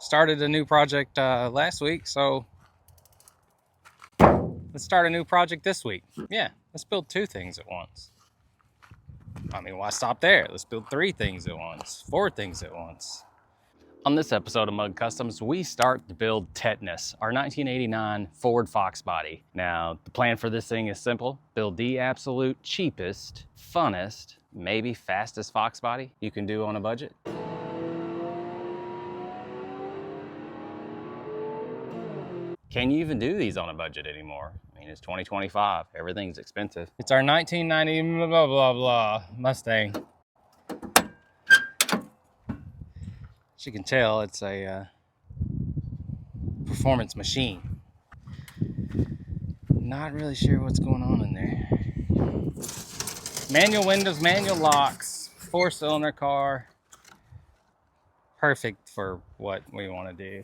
started a new project last week, so let's start a new project this week. Yeah, let's build 2 things at once. I mean, why stop there? Let's build 3 things at once, 4 things at once. On this episode of Mugg Customs, we start to build Tetanus, our 1989 Ford Fox Body. Now, the plan for this thing is simple. Build the absolute cheapest, funnest, maybe fastest Fox Body you can do on a budget. Can you even do these on a budget anymore? I mean, it's 2025. Everything's expensive. It's our 1990 blah, blah, blah, blah Mustang. As you can tell, it's a performance machine. Not really sure what's going on in there. Manual windows, manual locks, 4-cylinder car. Perfect for what we want to do.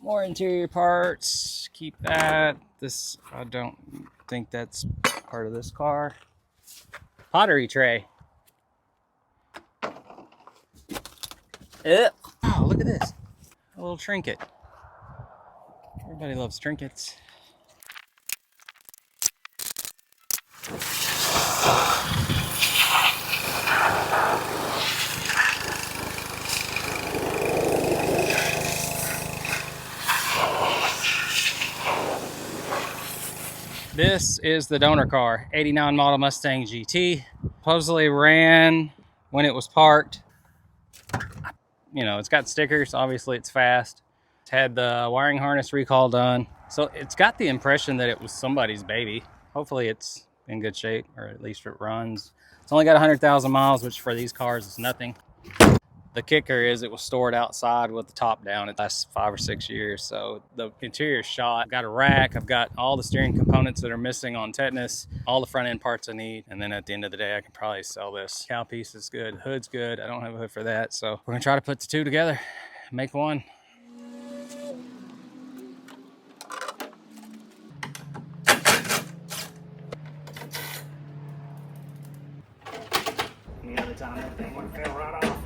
More interior parts, keep that. This, I don't think that's part of this car. Pottery tray. Oh, look at this. A little trinket. Everybody loves trinkets. This is the donor car, 89 model Mustang GT. Supposedly ran when it was parked. You know, it's got stickers, obviously it's fast. It's had the wiring harness recall done. So it's got the impression that it was somebody's baby. Hopefully it's in good shape, or at least it runs. It's only got 100,000 miles, which for these cars is nothing. The kicker is it was stored outside with the top down. It lasts 5 or 6 years, so the interior is shot. I've got a rack, I've got all the steering components that are missing on Tetanus, all the front end parts I need, and then at the end of the day I can probably sell this. Cow piece is good, hood's good. I don't have a hood for that, so we're gonna try to put the 2 together, make one. The other time that thing would have fell right off.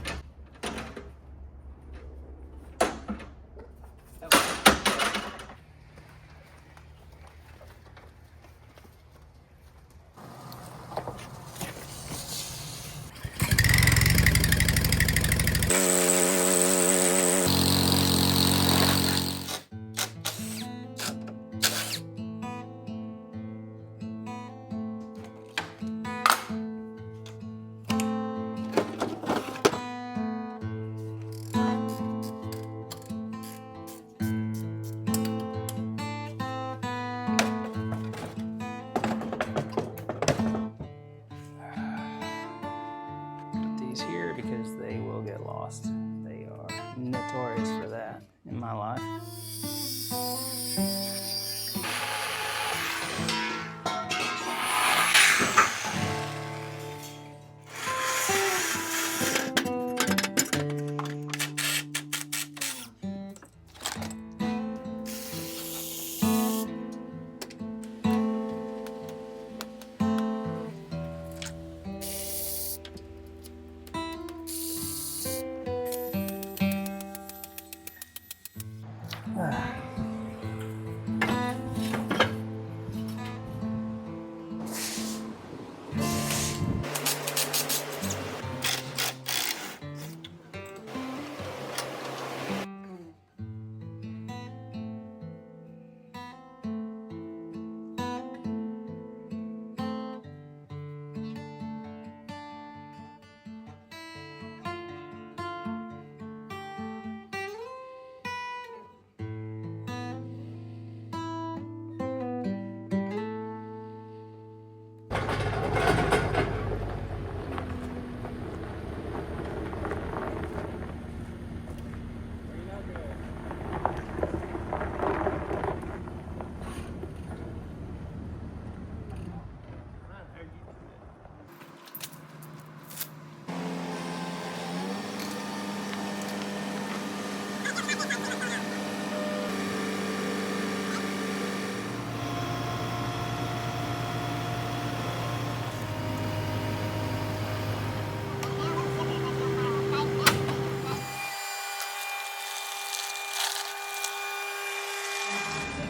Here because they will get lost. They are notorious for that in my life.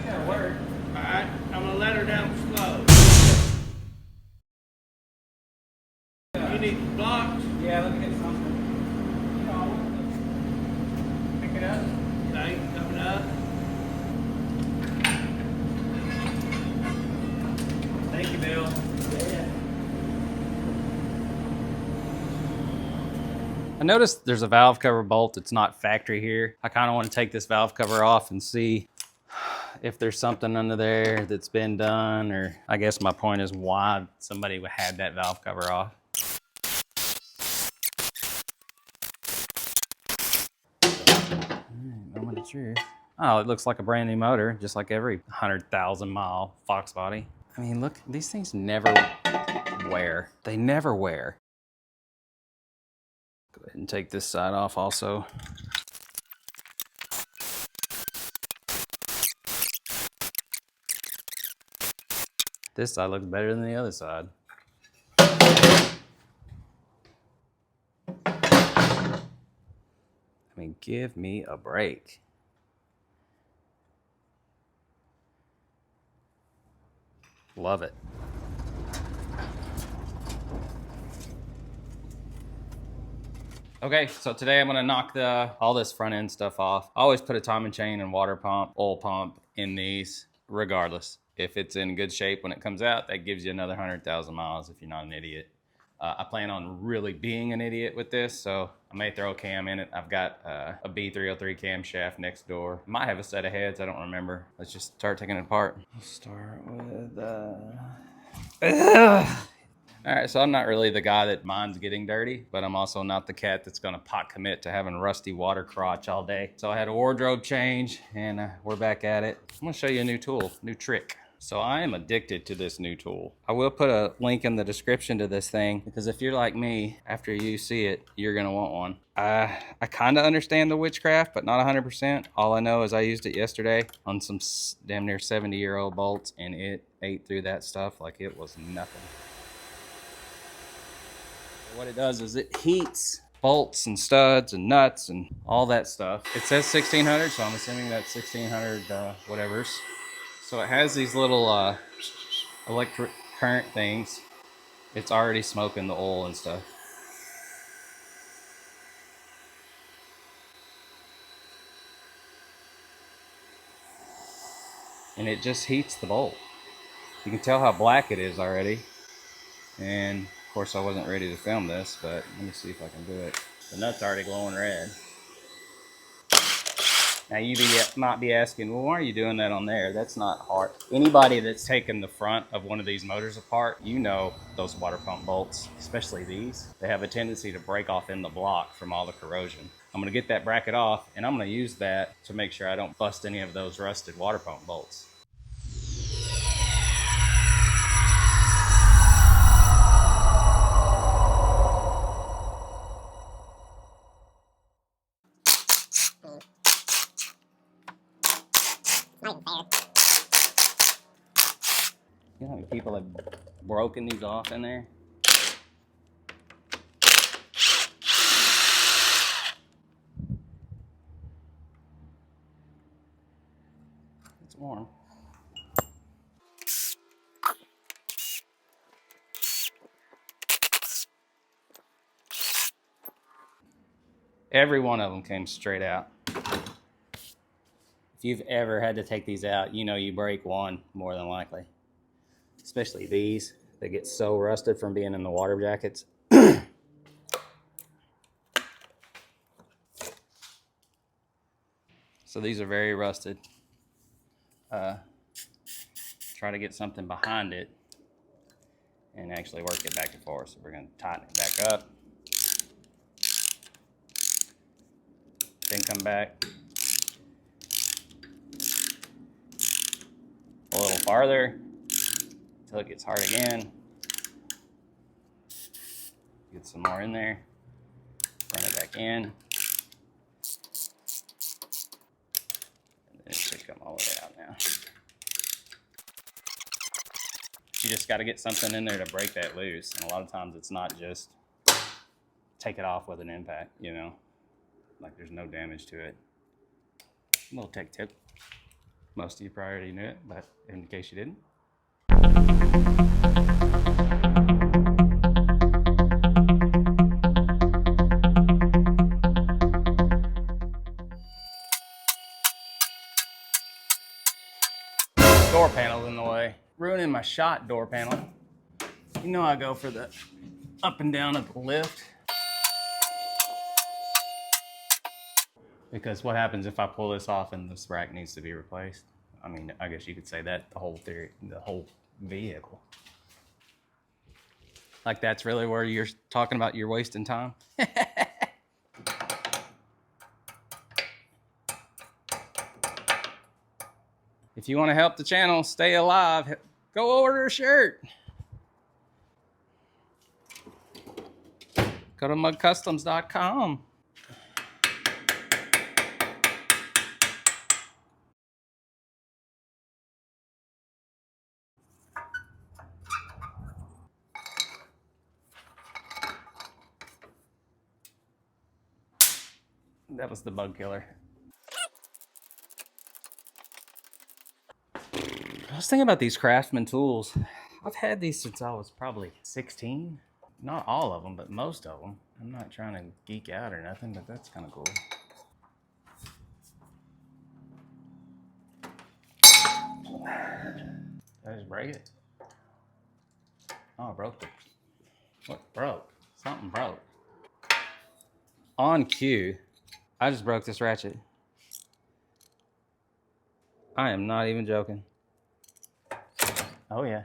That'll work. Alright, I'm gonna let her down slow. You need the blocks? Yeah, let me get something. Pick it up. Okay, coming up. Thank you, Bill. Yeah. I noticed there's a valve cover bolt. It's not factory here. I kind of want to take this valve cover off and see if there's something under there that's been done, or I guess my point is why somebody had that valve cover off. Moment of truth. Oh, it looks like a brand new motor, just like every 100,000 mile Fox body. I mean, look, these things never wear. They never wear. Go ahead and take this side off also. This side looks better than the other side. I mean, give me a break. Love it. Okay, so today I'm gonna knock all this front end stuff off. I always put a timing chain and water pump, oil pump in these, regardless. If it's in good shape when it comes out, that gives you another 100,000 miles if you're not an idiot. I plan on really being an idiot with this, so I may throw a cam in it. I've got a B303 camshaft next door. Might have a set of heads, I don't remember. Let's just start taking it apart. We'll start with... All right, so I'm not really the guy that minds getting dirty, but I'm also not the cat that's gonna pot commit to having rusty water crotch all day. So I had a wardrobe change, and we're back at it. I'm gonna show you a new tool, new trick. So I am addicted to this new tool. I will put a link in the description to this thing, because if you're like me, after you see it, you're gonna want one. I kind of understand the witchcraft, but not 100%. All I know is I used it yesterday on some damn near 70-year-old bolts, and it ate through that stuff like it was nothing. What it does is it heats bolts and studs and nuts and all that stuff. It says 1600, so I'm assuming that's 1600 whatevers. So it has these little electric current things. It's already smoking the oil and stuff. And it just heats the bolt. You can tell how black it is already. And of course I wasn't ready to film this, but let me see if I can do it. The nut's already glowing red. Now you might be asking, well, why are you doing that on there? That's not hard. Anybody that's taken the front of one of these motors apart, you know those water pump bolts, especially these, they have a tendency to break off in the block from all the corrosion. I'm gonna get that bracket off, and I'm gonna use that to make sure I don't bust any of those rusted water pump bolts. You know how many people have broken these off in there? It's warm. Every one of them came straight out. If you've ever had to take these out, you know you break one more than likely. Especially these, they get so rusted from being in the water jackets. So these are very rusted. Try to get something behind it and actually work it back and forth. So we're going to tighten it back up. Then come back a little farther until it gets hard again. Get some more in there. Run it back in. And then it should come all the way out now. You just got to get something in there to break that loose. And a lot of times it's not just take it off with an impact, you know, like there's no damage to it. A little tech tip. Most of you probably already knew it, but in case you didn't. Door panel's in the way. Ruining my shot door panel. You know I go for the up and down of the lift. Because what happens if I pull this off and this rack needs to be replaced? I mean, I guess you could say that the whole vehicle. Like that's really where you're talking about you're wasting time? If you want to help the channel stay alive, go order a shirt. Go to muggcustoms.com. That was the bug killer. I was thinking about these Craftsman tools. I've had these since I was probably 16. Not all of them, but most of them. I'm not trying to geek out or nothing, but that's kind of cool. Did I just break it? Oh, I broke it. What broke? Something broke. On cue, I just broke this ratchet. I am not even joking. Oh yeah.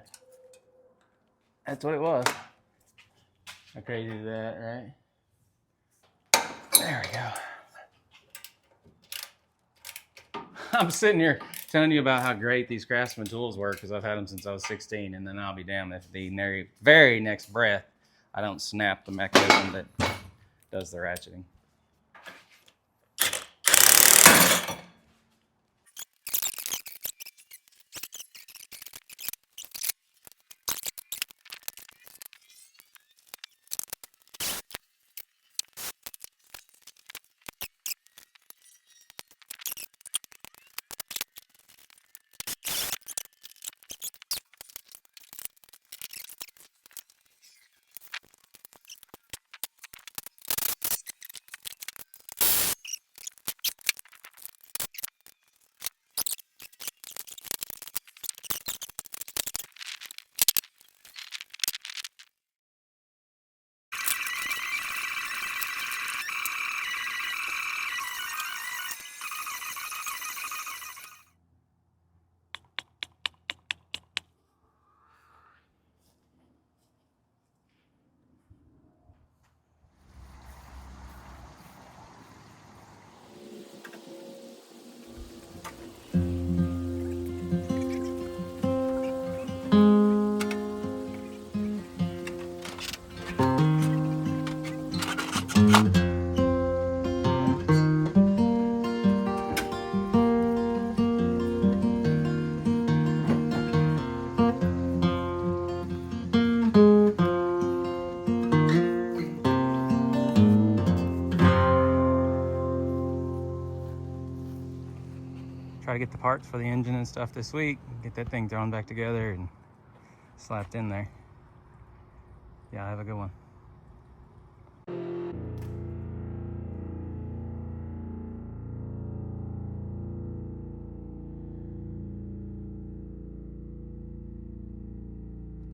That's what it was. How crazy is that, right? There we go. I'm sitting here telling you about how great these Craftsman tools work because I've had them since I was 16, and then I'll be damned if the very next breath I don't snap the mechanism that does the ratcheting. Try to get the parts for the engine and stuff this week. Get that thing thrown back together and slapped in there. Yeah, have a good one.